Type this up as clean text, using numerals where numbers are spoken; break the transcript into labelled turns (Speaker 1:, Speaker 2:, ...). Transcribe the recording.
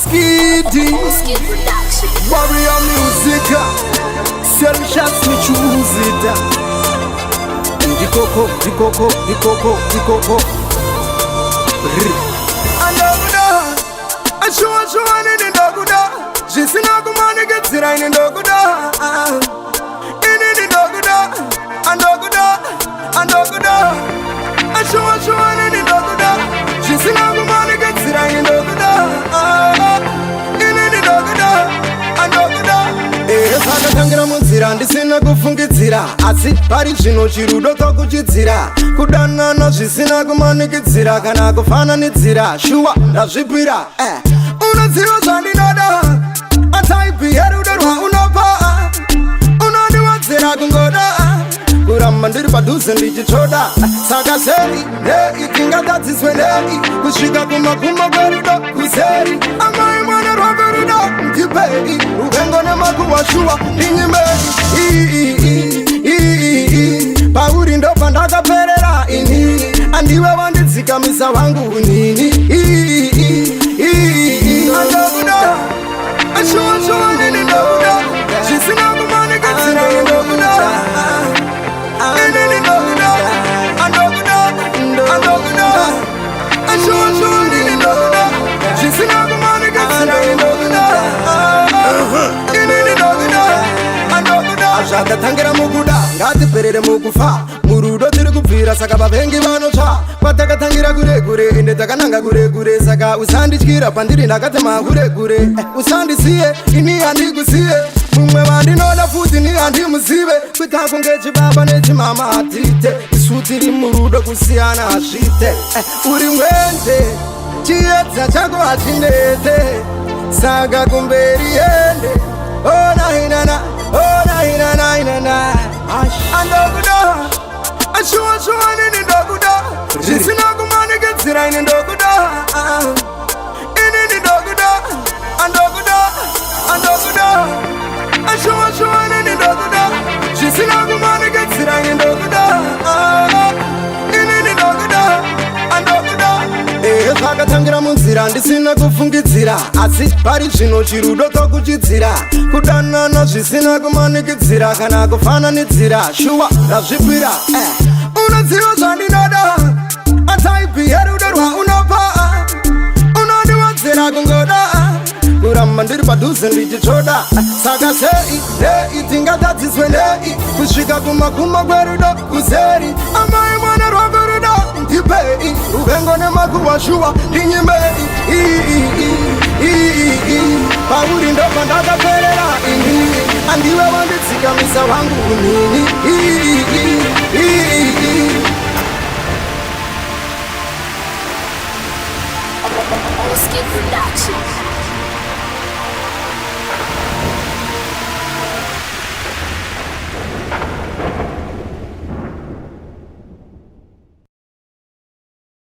Speaker 1: Skiddy Warrior music Sell shots me choose it The coco Andoguda Ashua in Doguda Jisina Gumani gets it in Doguda In Doguda Andoguda Ashua in Doguda Jisina Gumani gets it in Doguda Tangira munzira ndisina kufungidzira asi pari zvino chirudo tokuchidzira kudanana zvisina kumanikidzira kana kufananidzira shuwa ndazvipira unoziva zvandinoda ataipi yerudo rwaunopa unondiwadzira kungoda kuramba ndiri padhuze ndichitsvoda saka sei nei tingatadziswe nei kusvika kumakumo kwerudo kuzeri amai mwana rwakorudo ndipei upengo nemakuwashuwa ndinyimei pauri ndobva ndakaperera ini andiwe wandidzikamisa wangu unini andokuda ashuwashuwa ndini ndokuda zvisina kumanikadzira indokuda Tangira muguda ngatiperere mukufa murudo tiri kubvira saka vavengi vanotsva kwatakatangira kure ende takananga kure saka usandityira pandiri ndakatema kure usandisiye ini handikusiye mumwe vandinoda futi ni handimuzive kuita kunge chibaba nechimama hatite isu tiri murudo kusiyana hazvite uri mwende chiedza chako hachinete saka kumberi ende onainana andokuda ashuwa nini ndokuda zvisina kumanikedzira ini ndokuda inini ndokuda andokuda ashuwa nini ndokuda zvisina kumanikedzira ini ndokuda inini ndokuda andokuda zvakatangira munzira ndisina kufungidzira asi pari zvino chirudo tokuchidzira kudanana zvisina kumanikidzira kana kufananidzira shuwa ndazvipira unoziva zvandinoda ataipi yerudo rwaunopa unondiwadzira kungoda kuramba ndiri padhuze ndichitsvoda saka sei nei tingatadziswe nei kusvika kumakumo kwerudo kuzeri amai mwana rwakorudo ndipei upengo nemakuwashuwa ndinyimei pauri ndobva ndakaperera ini andiwe wandidzikamisa wangu unini
Speaker 2: Skid Production.